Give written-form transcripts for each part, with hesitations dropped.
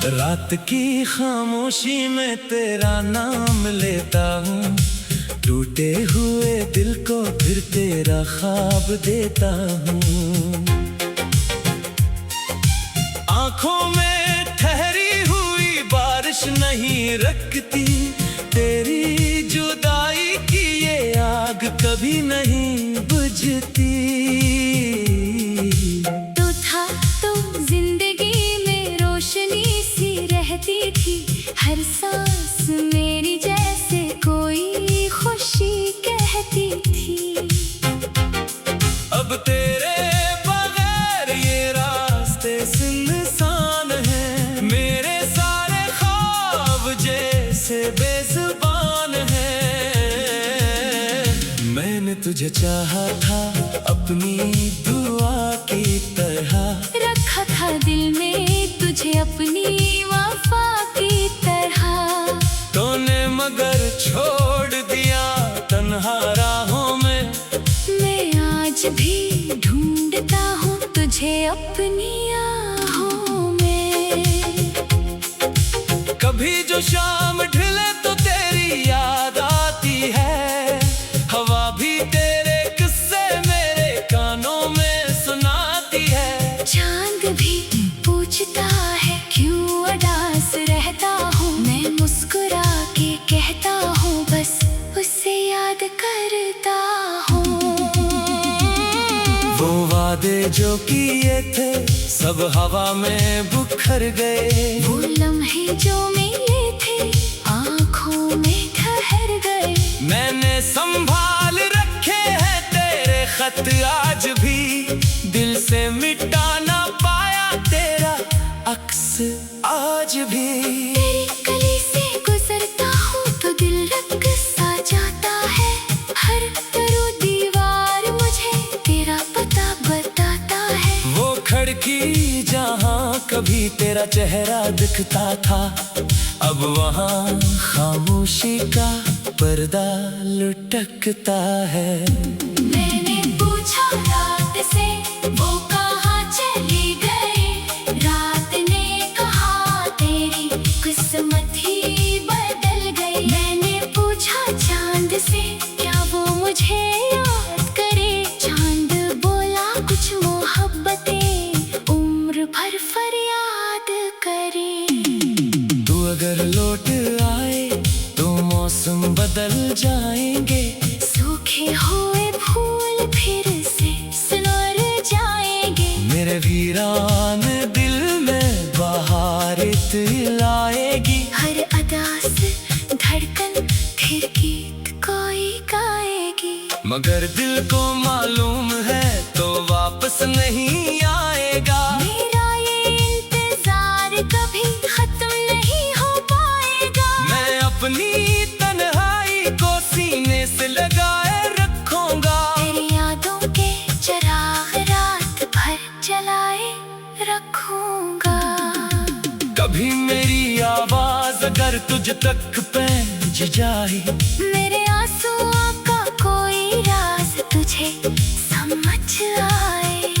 रात की खामोशी में तेरा नाम लेता हूँ, टूटे हुए दिल को फिर तेरा ख्वाब देता हूँ। आंखों में ठहरी हुई बारिश नहीं रखती, तेरी जुदाई की ये आग कभी नहीं बुझती। तो था तो जिंदगी में रोशनी सी रहती थी, हर सांस मेरी जैसे कोई खुशी कहती थी। अब तेरे बगैर ये रास्ते सुनसान हैं, मेरे सारे ख्वाब जैसे बेज़ुबान हैं। मैंने तुझे चाहा था अपनी दुआ की तरह, रखा था दिल में तुझे अपनी वफा की तरह। तूने मगर छोड़ दिया तन्हा राहों में, मैं आज भी ढूंढता हूँ तुझे अपनी आहों में। कभी जो शाम ढले तो तेरी याद आती है, हवा भी तेरे किस्से मेरे कानों में सुनाती है। चांद भी पूछता है क्यों उदास रहता हूँ, मैं मुस्कुरा के कहता हूँ बस उसे याद करता हूँ। वो वादे जो किए थे सब हवा में बिखर गए, वो लम्हे जो मिले थे आँखों में ठहर गए। मैंने संभाल रखे हैं तेरे खत आज भी, दिल से मिटा ना पाया तेरा अक्स आज भी। तेरी गली से गुजरता हूँ तो दिल रक सा जाता है, हर तरु दीवार मुझे तेरा पता बताता है। वो खिड़की जहाँ कभी तेरा चेहरा दिखता था, अब वहाँ खामोशी का पर्दा लुटकता है। मैंने पूछा रात से वो कहाँ चली गए, रात ने कहा तेरी किस्मत ही बदल गई। मैंने पूछा चांद से क्या वो मुझे याद करे, चांद बोला कुछ मोहब्बतें उम्र भर फरियाद करे। तू अगर लौट आए तो मौसम बदल जाएंगे, सूखे हुए फूल फिर से सुनर जाएंगे। मेरे वीरान दिल में बहार लाएगी, हर अदा से धड़कन फिर गीत कोई गाएगी। मगर दिल को मालूम है तो वापस नहीं आएगा। मेरा ये इंतजार कभी खत्म नहीं हो पाएगा। मैं अपनी तन्हाई को सीने से लगाए रखूंगा, तेरी यादों के चिराग रात भर जलाए रखूंगा। कभी मेरी आवाज अगर तुझ तक पहुंच जाए, मेरे आंसुओं का कोई राज तुझे समझ आए,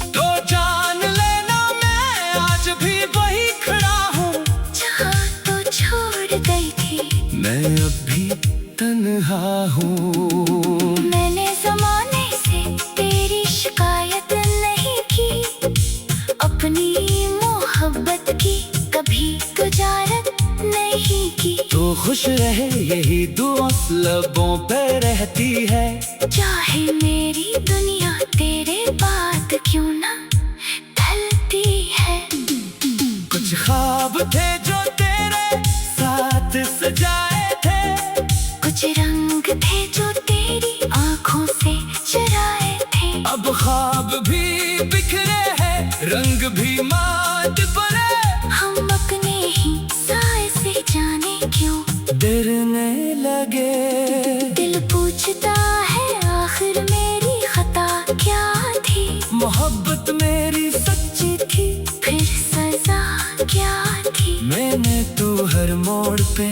तो जान लेना मैं आज भी वही खड़ा हूँ जहाँ तो छोड़ गई थी। मैं अब भी तन्हा हूँ। मैंने ज़माने से तेरी शिकायत नहीं की, अपनी मोहब्बत की कभी गुजारत नहीं की। तो खुश रहे यही दुआ लबों पे रहती है, चाहे मेरी दुनिया तेरे बाद क्यों ना ढलती है। कुछ ख्वाब थे जो तेरे साथ सजाए थे, कुछ रंग थे जो तेरी आंखों से चुराए थे। अब ख्वाब भी बिखरे हैं, रंग भी माट पड़े। हम अपने ही साए से जाने क्यों डरने लगे। दिल पूछता है आखिर मेरी खता क्या थी, मोहब्बत मेरी सच्ची थी, फिर सजा क्या थी। मैंने तो हर मोड़ पे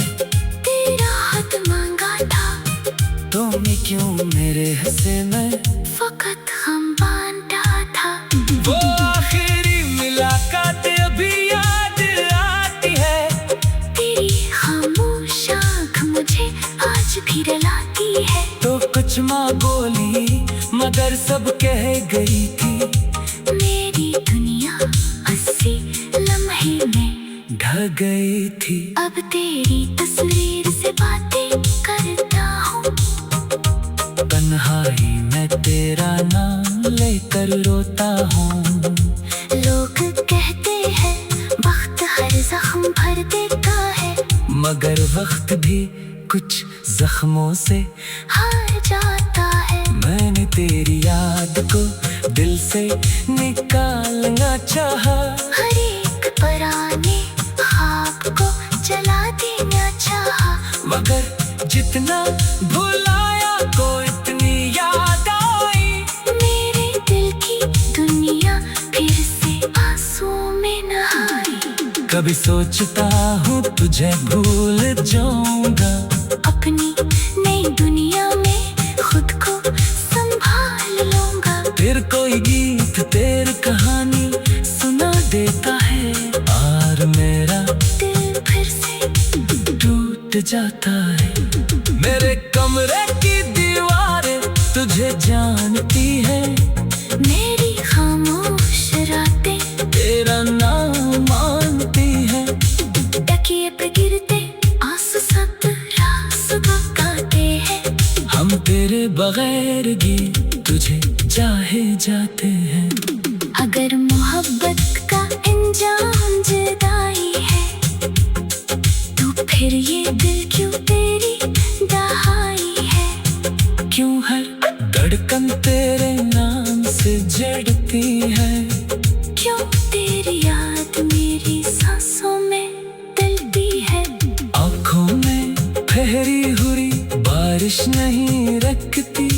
तेरा हाथ मांगा था, तुमने क्यों मेरे हिस्से में फकत हम बांटा था। वो आखिरी मुलाकात अभी याद आ चमा गोली, मगर सब कह गई थी मेरी दुनिया 80 लम्हे में ढह गई थी। अब तेरी तस्वीर से बातें करता हूँ, तन्हाई में तेरा नाम लेकर रोता हूँ। लोग कहते हैं वक्त हर जख्म भर देता है, मगर वक्त भी कुछ जख्मों से हार जाता है। मैंने तेरी याद को दिल से निकालना चाहा, हर एक पुराने ख्वाब को जला देना चाहा, मगर जितना भुलाया को इतनी याद आई। मेरे दिल की दुनिया फिर से आंसुओं में नहाई। कभी सोचता हूँ तुझे भूल जाऊंगा, अपनी नई दुनिया में खुद को संभाल लूंगा। फिर कोई गीत तेरी कहानी सुना देता है, और मेरा दिल फिर से टूट जाता है। मेरे कमरे की दीवारें तुझे जानती है, मेरी खामोश रातें तेरा नाम मानती है। तकिए पे गिरते आंसू सब रात सुबह गाते हैं। हम तेरे बगैर गीत तुझे चाहे जाते हैं। अगर मोहब्बत का अंजाम जुदाई है, तो फिर ये दिल क्यों तेरी दहाई है? क्यों हर धड़कन तेरे नाम से जड़ती है? क्यों तेरी याद मेरी सांसों में तलती है? आँखों में ठहरी हुई बारिश नहीं रखती,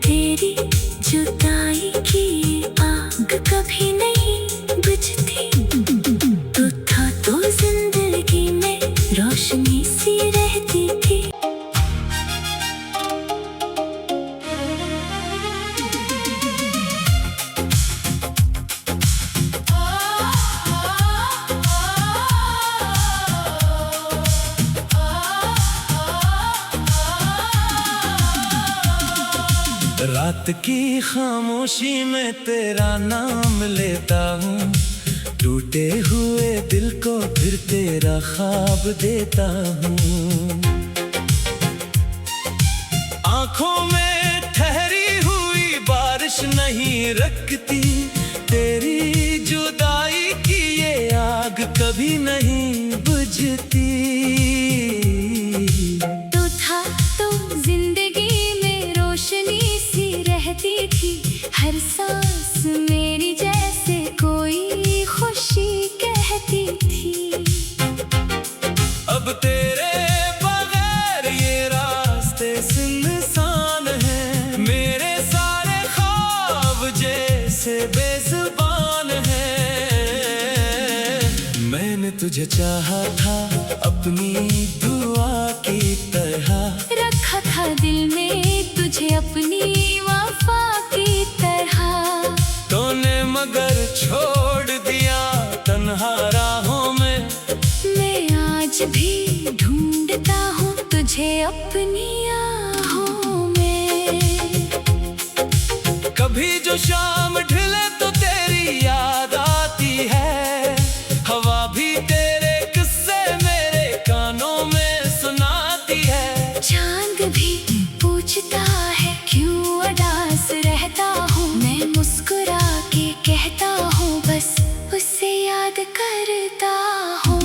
तेरी जुदाई की आग कभी नहीं बुझती। तू था तो जिंदगी में रोशनी सी रहती थी। रात की खामोशी में तेरा नाम लेता हूँ, टूटे हुए दिल को फिर तेरा ख्वाब देता हूँ। आँखों में ठहरी हुई बारिश नहीं रखती, तेरी जुदाई की ये आग कभी नहीं बुझती। तू था तो जिंदगी में रोशनी सी रहती थी, हर सांस मेरी जैसे कोई खुशी कहती थी। अब तेरे बगैर ये रास्ते सुनसान हैं, मेरे सारे ख्वाब जैसे बेज़ुबान हैं। मैंने तुझे चाहा था अपनी दुआ की तरह, रखा था दिल में तुझे अपनी वफा की तरह। तूने मगर छोड़ दिया तन्हा राहों में। मैं आज भी ढूंढता हूँ तुझे अपनी आहों में। कभी जो शाम ढले तो तेरी याद आती है, हवा भी तेरे किस्से मेरे कानों में सुनाती है। चांद भी पूछता है क्यों उदास रहता हूँ, मैं मुस्कुरा के कहता हूँ बस उसे याद करता हूँ।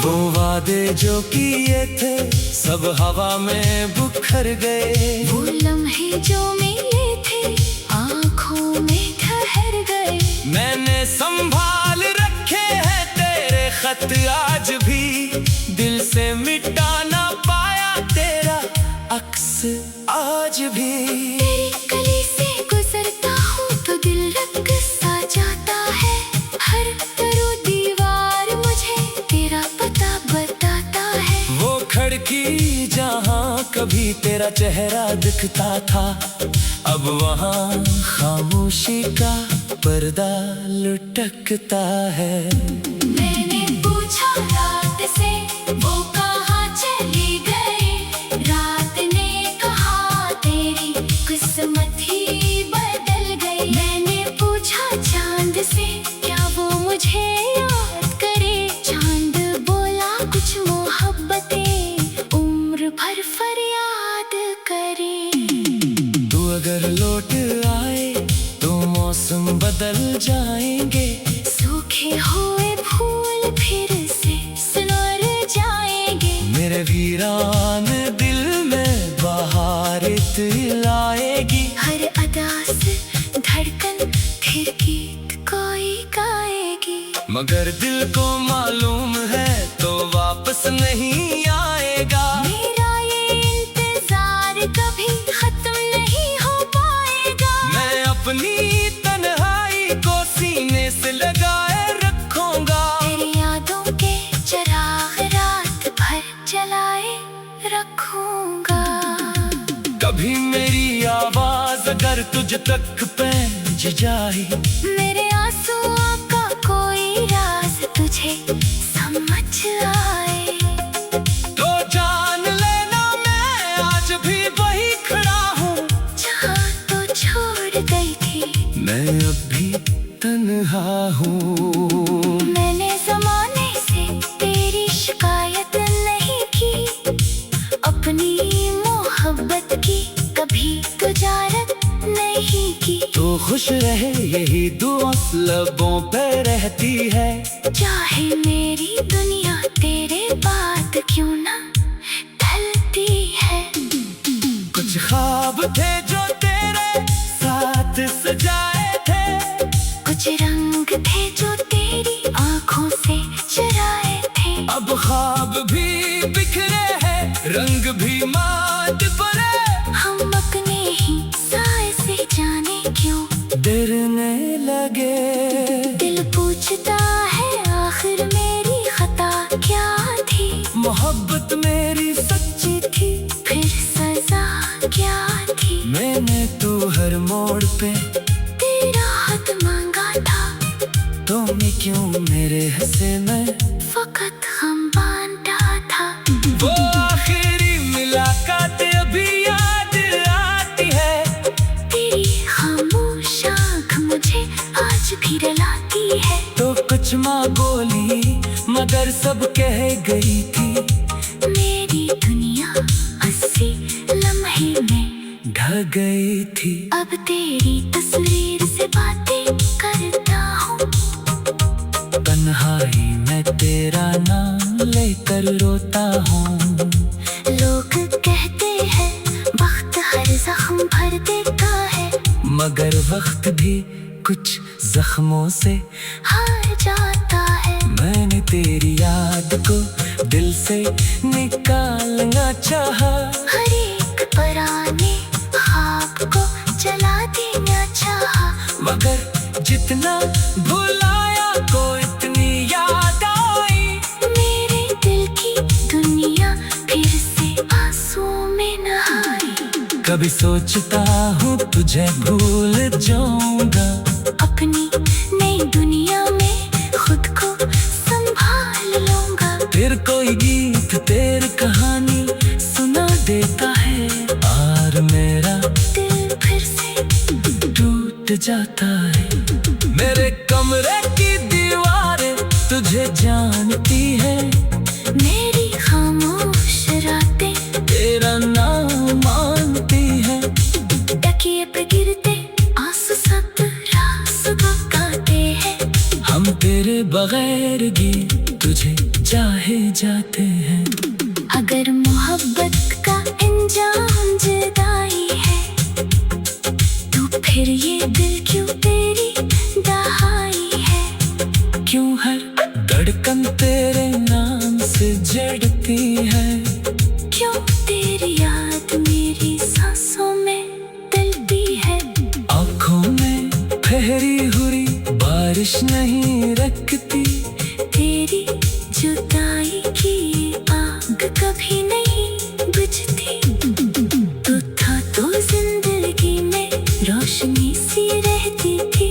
वो वादे जो किए थे सब हवा में बिखर गए, वो लम्हे जो मिले थे आँखों में ठहर गए। मैंने संभाल रखे हैं तेरे खत आज भी, दिल से मिटा ना पाया तेरा अक्स आज भी। तेरी गली से गुजरता हूँ तो दिल रक सा जाता है, हर दरो दीवार मुझे तेरा पता बताता है। वो खिड़की जहाँ कभी तेरा चेहरा दिखता था, अब वहाँ खामोशी का पर्दा लुटकता है। मैंने पूछा रात से वो कहाँ चले गए, रात ने मौसम बदल जाएंगे, सूखे हुए फूल फिर से सुनर जाएंगे। मेरे वीरान दिल में बहार लाएगी। हर अदा से धड़कन फिर गीत कोई गाएगी। मगर दिल को मालूम है तो वापस नहीं आएगा। मेरा ये इंतजार कभी खत्म नहीं हो पाएगा। मैं अपनी तन्हाई को सीने से लगाए रखूंगा। तेरी यादों के चिराग रात भर जलाए रखूंगा। कभी मेरी आवाज अगर तुझ तक पहुंच जाए, मेरे आंसुओं का कोई राज तुझे समझ आए, तो जान लेना मैं आज भी वही खड़ा हूँ जहाँ तो छोड़ गई थी। मैं अब भी तन्हा हूँ। मैंने जमाने से तेरी शिकायत नहीं की, अपनी मोहब्बत की कभी तुजारत नहीं की। तो खुश रहे यही दुआ लबों पे रहती है। चाहे मेरी दुनिया तेरे बाद क्यों ना ढलती है। कुछ ख्वाब थे जो तेरे साथ सजाए थे, कुछ रंग थे जो तेरी आंखों से चुराए थे। अब ख्वाब भी बिखरे हैं, रंग भी माट पड़े। हम अपने ही साए से जाने क्यों डरने लगे। दिल पूछता है आखिर मेरी खता क्या थी। मोहब्बत मेरी सच्ची थी, फिर सजा क्या थी। मैंने तो हर मोड़ पे तेरा हाथ मांगा था, तुमने क्यों मेरे हिस्से में फकत हम बांटा था। वो आखिरी मुलाकात अभी याद आती है। तेरी खामोश आँख मुझे आज भी रुलाती है। तो कुछ माँ बोली मगर सब कह गई थी। मेरी दुनिया 80 लम्हे में ढह गई थी। अब तेरी तस्वीर से बातें करता हूँ। तन्हाई में तेरा नाम लेकर रोता हूँ। लोग कहते हैं वक्त हर जख्म भर देता है, मगर वक्त भी कुछ जख्मों से हार जाता है। मैंने तेरी याद को दिल से निकालना चाहा, हर एक पुराने ख्वाब को जला देना चाहा। मगर जितना भुलाया को इतनी याद आई। मेरे दिल की दुनिया फिर से आंसुओं में नहाई। कभी सोचता हूँ तुझे भूल जाऊंगा, अपनी नई दुनिया में खुद को संभाल लूंगा। फिर कोई गीत तेरी कहानी सुना देता है, और मेरा दिल फिर से टूट जाता है। मेरे कमरे की दीवारें तुझे जानती है, मेरी खामोश रातें तेरा नाम मानती है। तकिए पे गिरते आंसू सब रास गाते हैं। हम तेरे बगैर गीत तुझे चाहे जाते हैं। अगर मोहब्बत का अंजाम जुदाई है, तो फिर ये दिल क्यों तेरी दहाई है। क्यों हर धड़कन तेरे नाम से जड़ती है। क्यों तेरी याद मेरी सांसों में तलती है। आँखों में ठहरी हुई बारिश नहीं रखती, तेरी जुदाई की आग कभी नहीं बुझती। तू था तो जिंदगी में रोशनी सी रहती थी।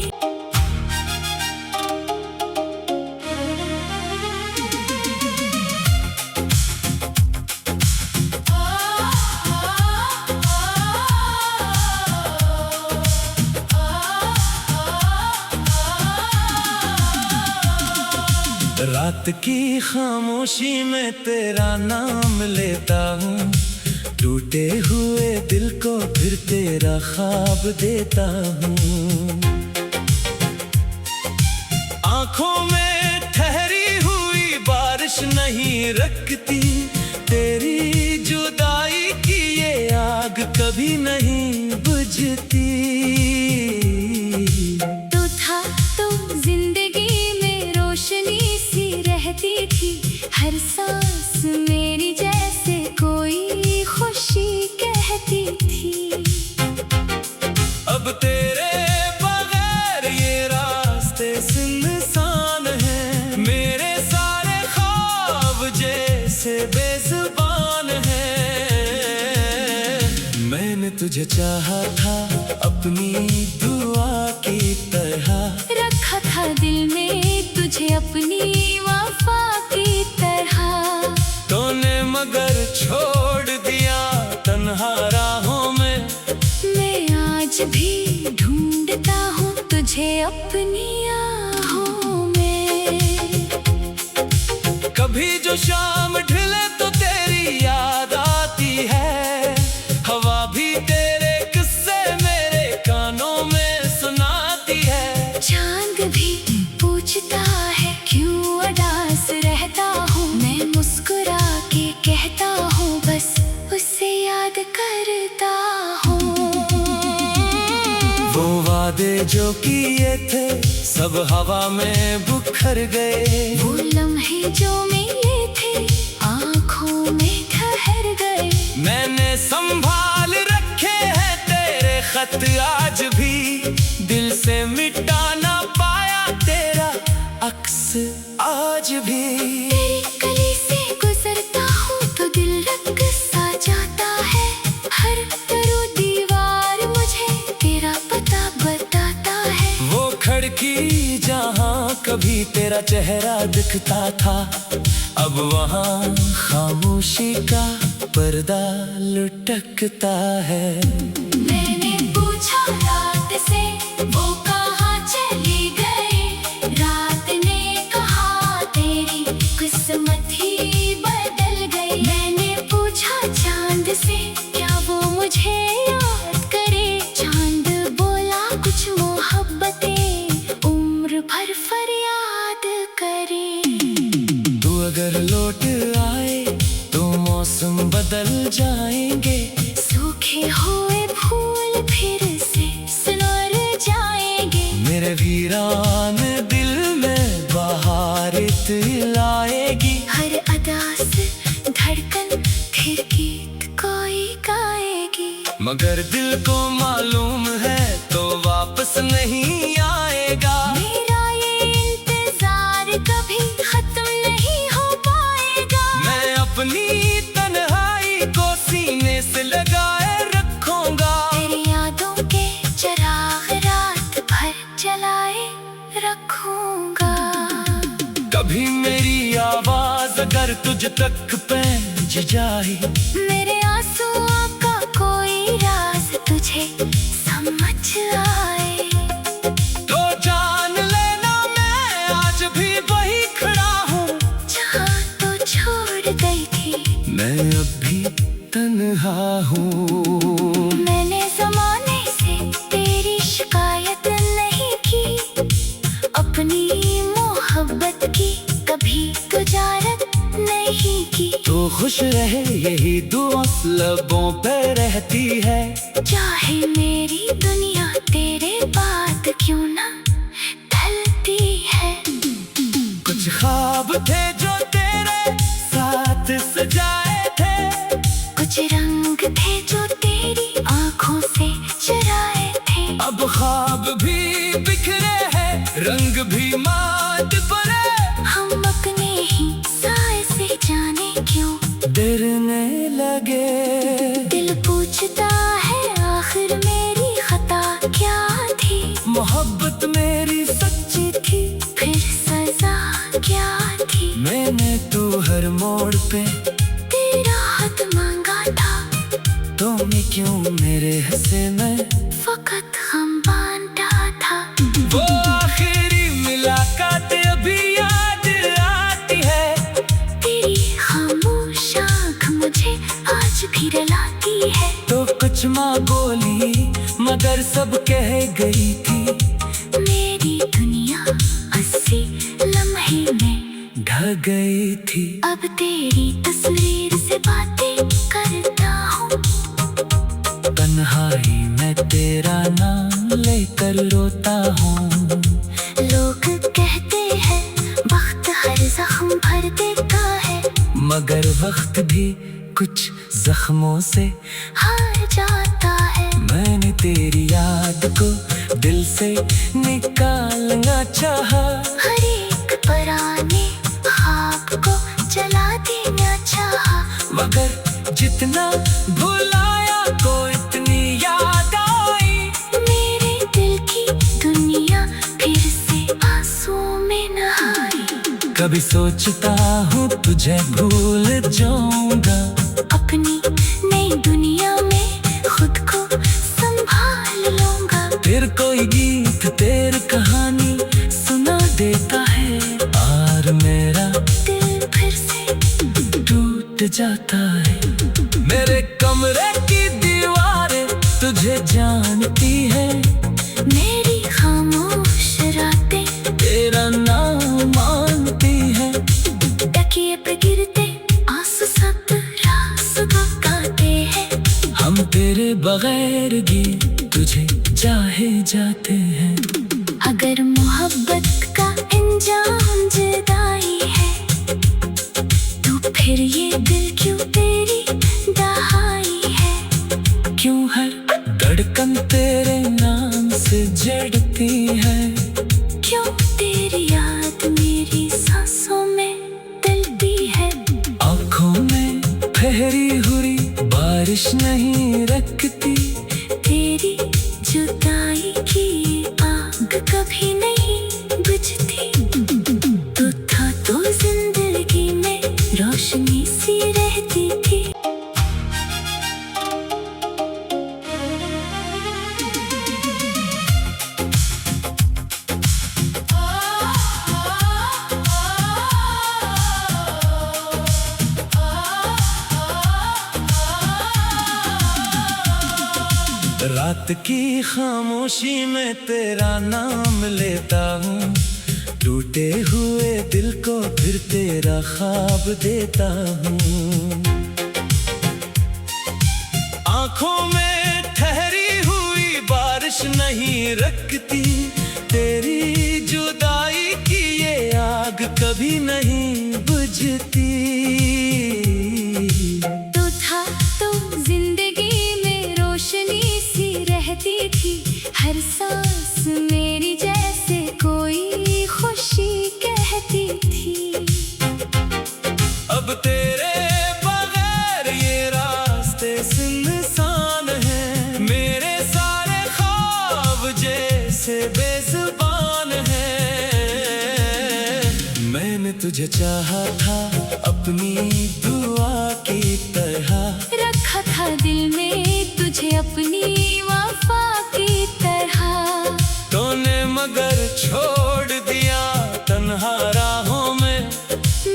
रात की खामोशी में तेरा नाम लेता हूँ, टूटे हुए दिल को फिर तेरा ख्वाब देता हूँ। नहीं रखती, तेरी जुदाई की ये आग कभी नहीं बुझती। तू था तो जिंदगी में रोशनी सी रहती थी, हर सांस मेरी जैसे कोई खुशी कहती थी। अब तेरे बगैर ये रास्ते सुनसान हैं, मेरे सारे ख्वाब जैसे बेज़ुबान हैं। मैंने तुझे चाहा था अपनी दुआ की तरह, रखा था दिल में तुझे अपनी वफा की तरह। तूने मगर छोड़ दिया तन्हा राहों में, मैं आज भी ढूंढता हूँ तुझे अपनी आहों में। कभी जो शाम ढले तो तेरी याद आती है, हवा भी तेरे किस्से मेरे कानों में सुनाती है। चांद भी पूछता है क्यों उदास रहता हूँ, मैं मुस्कुरा के कहता हूँ बस उसे याद करता हूँ। वो वादे जो किए थे सब हवा में बिखर गए, वो लम्हे जो मिले थे आँखों में ठहर गए। मैंने संभाल रखे हैं तेरे खत आज भी, दिल से मिटा ना पाया तेरा अक्स आज भी। तेरी गली से गुजरता हूँ तो दिल रंग सा जाता है, हर तरू दीवार मुझे तेरा पता बताता है। वो खिड़की जहाँ कभी तेरा चेहरा दिखता था, अब वहाँ खामोशी का पर्दा लुढ़कता है। मैंने पूछा रात से वो कहाँ चली गए, रात ने कहा तेरी किस्मत ही बदल गई। मैंने पूछा चांद से क्या वो मुझे याद करे, चांद बोला कुछ मोहब्बतें उम्र भर फरियाद करे। तू अगर लौट आए तो मौसम बदल जाएंगे, सूखे हुए फूल फिर से सुनर जाएंगे। मेरे वीरान दिल में बहार लाएगी, हर अदा से धड़कन फिर गीत कोई गाएगी। मगर दिल को मालूम है तो वापस नहीं आएगा। मेरा ये इंतजार कभी खत्म नहीं हो पाएगा। मैं अपनी तन्हाई को सीने से लगाए रखूंगा, तेरी यादों के चिराग रात भर जलाए रखूंगा। कभी मेरी आवाज अगर तुझ तक पहुंच जाए, मेरे आंसुओं का कोई राज तुझे समझ आए, तो जान लेना मैं आज भी वही खड़ा हूँ जहाँ तो छोड़ गई थी। मैं अब भी तन्हा हूँ। मैंने ज़माने से तेरी शिकायत नहीं की, अपनी मोहब्बत की कभी गुजारत नहीं की। तो खुश रहे यही दुआ लबों पे रहती है, चाहे मेरी दुनिया तेरे बाद क्यों ना ढलती है। कुछ ख्वाब थे जो तेरे साथ सजाए थे, कुछ रंग थे जो तेरी आंखों से चुराए थे। अब ख्वाब भी बिखरे हैं, रंग भी माट पड़े। हम अपने ही साए से जाने क्यों डरने लगे। दिल पूछता है आखिर मेरी खता क्या थी। मोहब्बत मेरी सच्ची थी, फिर सजा क्या थी। मैंने तू हर मोड़ पे तेरा हाथ मांगा था, तुमने क्यों मेरे हिस्से में फकत हम बांटा था। वो आखिरी मुलाकात अभी याद आती है, तेरी खामोश आँख मुझे आज भी रुलाती है। तो कुछ माँ बोली मगर सब कह गई थी, मेरी दुनिया 80 लम्हे में ढल रह गई थी। अब तेरी तस्वीर से बातें करता हूँ। तन्हाई में तेरा नाम लेकर रोता हूँ। लोग कहते हैं वक्त हर जख्म भर देता है, मगर वक्त भी कुछ जख्मों से हार जाता है। मैंने तेरी याद को दिल से निकालना चाहा, हर एक पुराने ख्वाब को जला देना चाहा, मगर जितना भुलाया को इतनी याद आई। मेरे दिल की दुनिया फिर से आंसुओं में नहाई। कभी सोचता हूँ तुझे भूल जाऊंगा, अपनी नई दुनिया में खुद को संभाल लूंगा। फिर कोई गीत तेरी कहानी सुना देता है, और मेरा दिल फिर से टूट जाता है। मेरे कमरे की दीवारें तुझे जानती है, मेरी खामोश रातें तेरा नाम मानती है। तकिए पे गिरते आंसू सब रात सुबह गाते हैं। हम तेरे बगैर गीत तुझे चाहे जाते हैं। अगर मोहब्बत का इंजाम जुदाई है, तो फिर ये दिल क्यों तेरी दहाई है। क्यों हर धड़कन तेरे नाम से जड़ती है, क्यों तेरी याद मेरी सांसों में तलती है। आँखों में ठहरी हुई बारिश नहीं रखती, तेरी जुदाई की आग कभी नहीं बुझती। तो था तो जिंदगी में रोशनी सी रहती थी। रात की खामोशी में तेरा नाम लेता हूँ, टूटे हुए दिल को फिर तेरा ख्वाब देता हूँ। आँखों में ठहरी हुई बारिश नहीं रखती, तेरी जुदाई की ये आग कभी नहीं बुझती। तो था तो जिंदगी में रोशनी सी रहती थी, हर सांस मेरी जैसे कोई खुशी कहती थी। अब तेरे बगैर ये रास्ते सुनसान हैं, मेरे सारे ख्वाब जैसे बेजुबान हैं। मैंने तुझे चाहा था अपनी दुआ की तरह, रखा था दिल में तुझे अपनी वफा की तरह। तूने मगर छोड़ दिया तन्हा राहों में।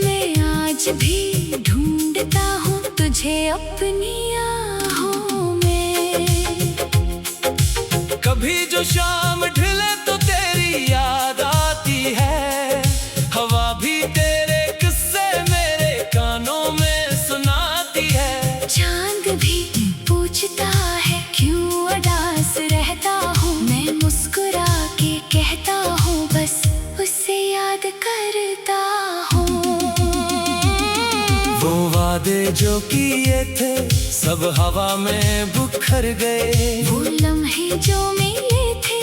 मैं आज भी ढूंढता हूँ तुझे अपनी आहों में। कभी जो शाम ढले तो तेरी याद आती है, हवा भी तेरे किस्से मेरे कानों में सुनाती है। चांद भी पूछता है क्यों उदास रहता हूँ, मैं मुस्कुरा के कहता हूँ बस उसे याद करता हूँ। वो वादे जो किए थे सब हवा में बिखर गए, वो लम्हे जो मिले थे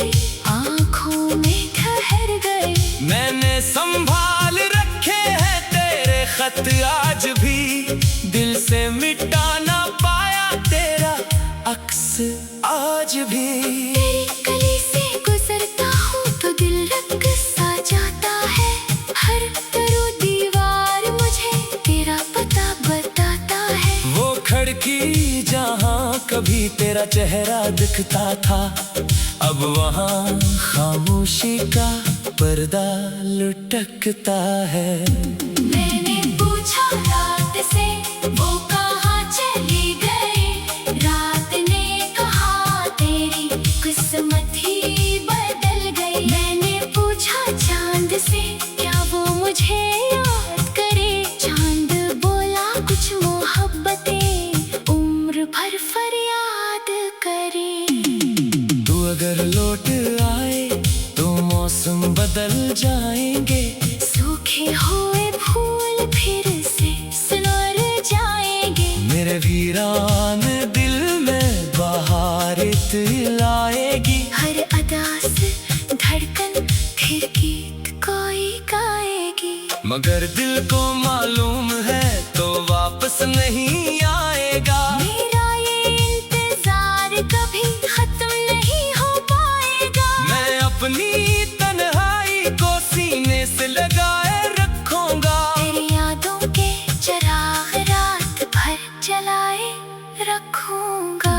आँखों में ठहर गए। मैंने संभाल रखे हैं तेरे खत आज भी, दिल से मिटा ना पाया तेरा अक्स आज भी। तेरी गली से गुजरता हूँ तो दिल रक सा जाता है, हर तरो दीवार मुझे तेरा पता बताता है। वो खिड़की जहाँ कभी तेरा चेहरा दिखता था, अब वहाँ खामोशी का पर्दा लुटकता है। मैंने पूछा रात से वो कहाँ चली गई, रात ने कहा तेरी किस्मत ही बदल गई। मैंने पूछा चांद से क्या वो मुझे याद कर बदल जाएंगे। सूखे हुए फूल फिर से सुनर जाएंगे। मेरे वीरान दिल में बहार लाएगी। हर अदा से धड़कन फिर गीत कोई गाएगी। मगर दिल को मालूम है तो वापस नहीं आएगा। मेरा ये इंतजार कभी खत्म नहीं हो पाएगा। मैं अपनी तन्हाई को सीने से लगाए रखूंगा। तेरी यादों के चिराग रात भर जलाए रखूंगा।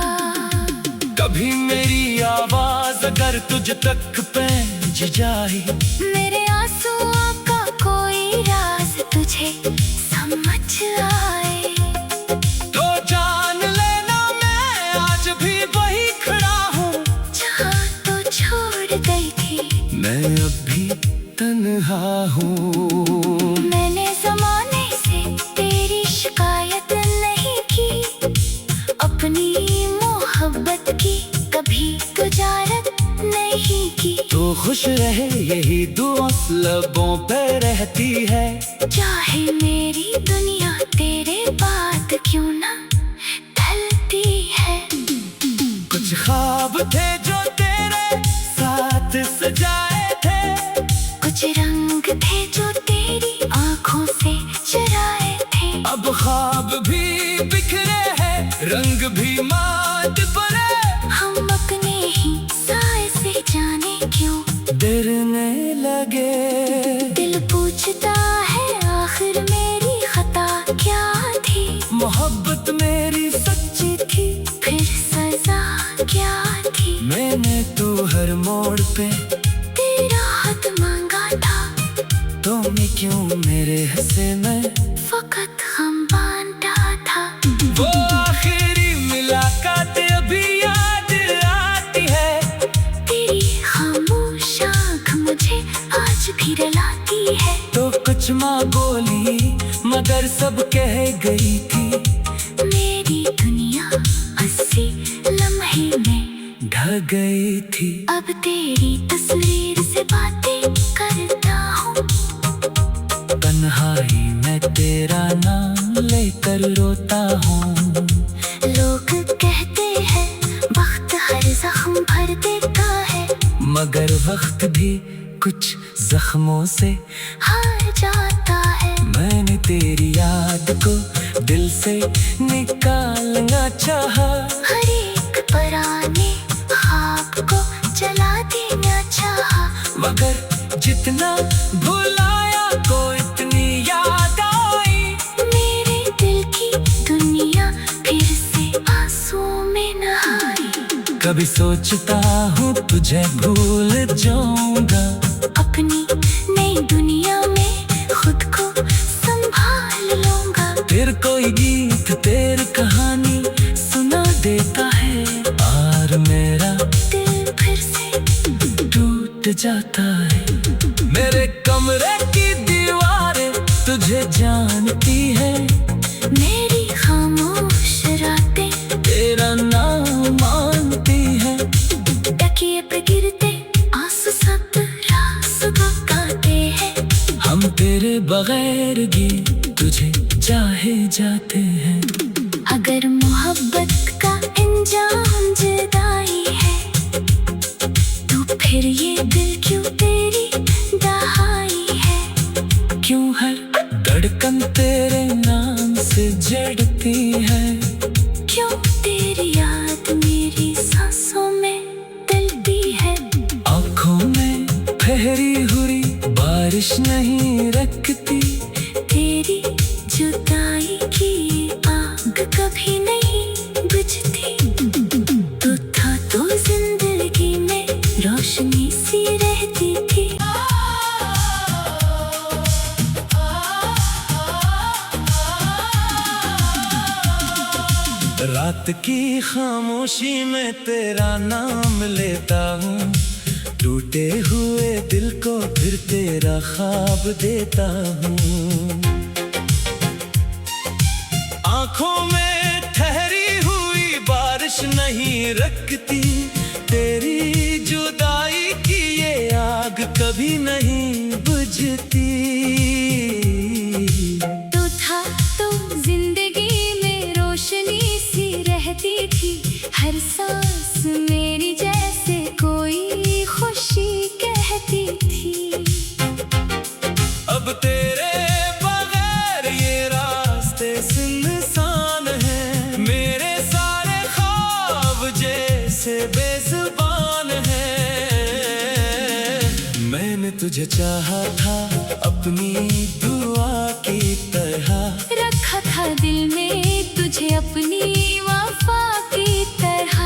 कभी मेरी आवाज अगर तुझ तक पहुंच जाए, मेरे आंसुओं का कोई राज तुझे समझ आए, तो जान लेना मैं आज भी वही खड़ा हूँ जहाँ तो छोड़ गई थी। मैं अब भी तन्हा हूँ। मैंने ज़माने से तेरी शिकायत नहीं की। अपनी मोहब्बत की कभी गुजारत नहीं की। तो खुश रहे यही दुआ लबों पे रहती है। चाहे मेरी दुनिया तेरे बाद क्यों ना ढलती है। कुछ ख्वाब थे जो तेरे साथ सजाए थे। कुछ रंग थे जो तेरी आंखों से चुराए थे। अब ख्वाब भी बिखरे हैं, रंग भी माट पड़े। हम अपने ही साए से जाने क्यों डरने लगे। दिल पूछता है आखिर मेरी खता क्या थी। मोहब्बत मेरी सच्ची थी, फिर सजा क्या थी। मैंने तो हर मोड़ पे तेरा हाथ मांगा था। तुमने क्यों मेरे हिस्से में फकत हम बांटा था। वो आखिरी मुलाकात अभी याद आती है। तेरी खामोश आँख मुझे आज भी रुलाती है। तो कुछ माँ बोली मगर सब कह गई थी। मेरी दुनिया 80 लम्हे में ढह गई थी। अब तेरी तस्वीर से बातें करता हूँ। तन्हाई में तेरा नाम लेकर रोता हूँ। लोग कहते हैं वक्त हर जख्म भर देता है। मगर वक्त भी कुछ जख्मों से हार जाता है। मैंने तेरी याद को दिल से निकालना चाहा। हर एक पुराने ख्वाब को जला देना चाहा। मगर जितना भुलाया को इतनी याद आई। मेरे दिल की दुनिया फिर से आंसुओं में नहाई। कभी सोचता हूँ तुझे भूल जाऊंगा। अपनी नई दुनिया में खुद को संभाल लूंगा। फिर कोई गीत तेरी कहानी सुना देता है। और मेरा दिल फिर से टूट जाता है। मेरे कमरे की दीवारें तुझे जानती है। मेरी खामोश रातें तेरा नाम मानती है। तकिए पे गिरते आंसू सब रात गाते हैं। हम तेरे बगैर भी तुझे चाहे जाते हैं। अगर मोहब्बत का इंजाम जुदाई है तो फिर ये दिल क्यों तेरी दहाई है। क्यों हर धड़कन तेरे नाम से जड़ती है। क्यों तेरी याद मेरी सांसों में तलती है। आँखों में ठहरी हुई बारिश नहीं रखती। तेरी जुदाई की आग कभी नहीं बुझती। तू था तो जिंदगी में रोशनी सी रहती थी। रात की खामोशी में तेरा नाम लेता हूँ। टूटे हुए दिल को फिर तेरा ख्वाब देता हूँ। आँखों में ठहरी हुई बारिश नहीं रखती। तेरी जुदाई की ये आग कभी नहीं बुझती। तो था तो जिंदगी में रोशनी सी रहती थी, हर सांस मेरी जैसे कोई खुशी कहती थी। अब तेरे बगैर ये रास्ते सुनसान हैं, मेरे सारे ख्वाब जैसे बेज़ुबान हैं। मैंने तुझे चाहा था अपनी दुआ की तरह, रखा था दिल में तुझे अपनी वफा की तरह।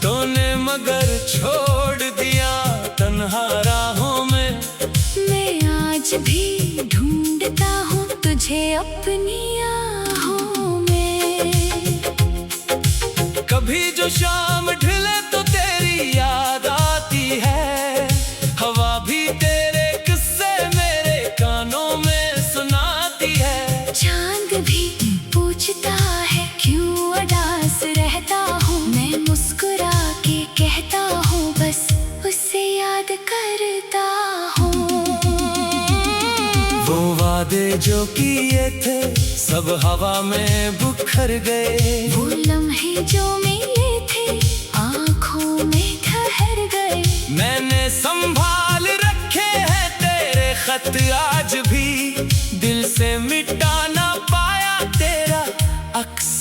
तूने मगर छोड़ दिया तन्हा राहों में। मैं आज भी ढूंढता हूँ तुझे अपनी आहों में। कभी जो शाम ढले तो तेरी याद आती है, हवा भी तेरे किस्से मेरे कानों में सुनाती है। चांद भी पूछता है क्यों उदास रहता हूँ, मैं मुस्कुरा के कहता हूँ बस उसे याद करता हूँ। वो वादे जो किए थे सब हवा में बिखर गए, वो लम्हे जो मिले थे आँखों में ठहर गए। मैंने संभाल रखे हैं तेरे खत आज भी, दिल से मिटा ना पाया तेरा अक्स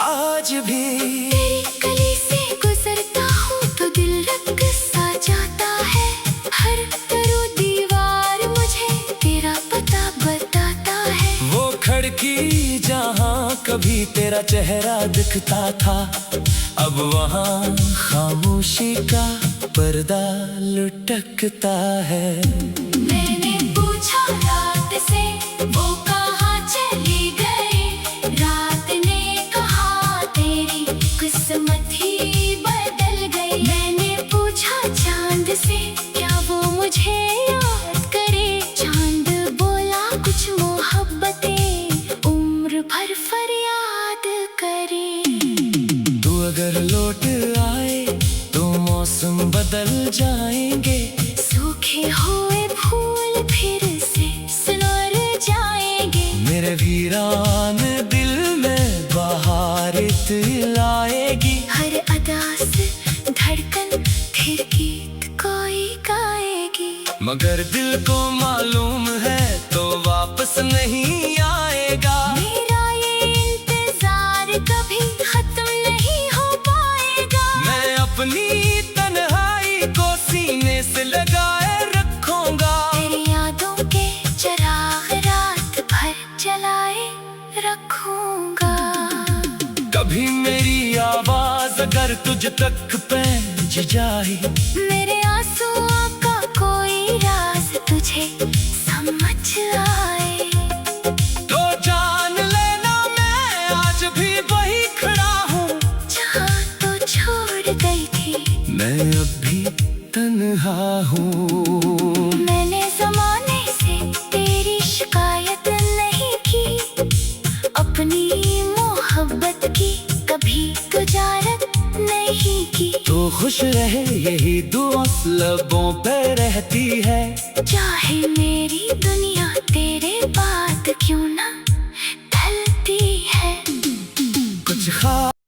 आज भी। तेरी गली से गुजरता हूँ तो दिल रक सा जाता है, हर दरो दीवार मुझे तेरा पता बताता है। वो खिड़की जहाँ कभी तेरा चेहरा दिखता था, अब वहाँ खामोशी का पर्दा लुटकता है। मैंने पूछा रात से वो कहाँ चली गई, रात ने कहा तेरी किस्मत ही बदल गई। मैंने पूछा चांद से क्या वो मुझे याद करे, चांद बोला कुछ मोहब्बतें उम्र भर फरियाद करे। तू अगर लौट आए तो मौसम बदल जाएंगे, सूखे हुए फूल फिर से सुनर जाएंगे। मेरे वीरान दिल में बहार लाएगी, हर अदा से धड़कन फिर गीत कोई गाएगी। मगर दिल को मालूम है तो वापस नहीं आएगा। मेरा ये इंतजार कभी खत्म नहीं हो पाएगा। मैं अपनी तन्हाई को सीने से लगाए रखूंगा, तेरी यादों के चिराग रात भर जलाए रखूंगा। कभी मेरी आवाज अगर तुझ तक पहुंच जाए, मेरे आंसुओं का कोई राज तुझे समझ आए, तो जान लेना मैं आज भी वही खड़ा हूँ जहाँ तो छोड़ गई थी। मैं अब भी तन्हा हूँ। मैंने ज़माने से तेरी शिकायत नहीं की, अपनी मोहब्बत की कभी गुजारत नहीं की। तो खुश रहे यही दुआ लबों पे रहती है, चाहे मेरी दुनिया तेरे बाद क्यों ना ढलती है। कुछ खास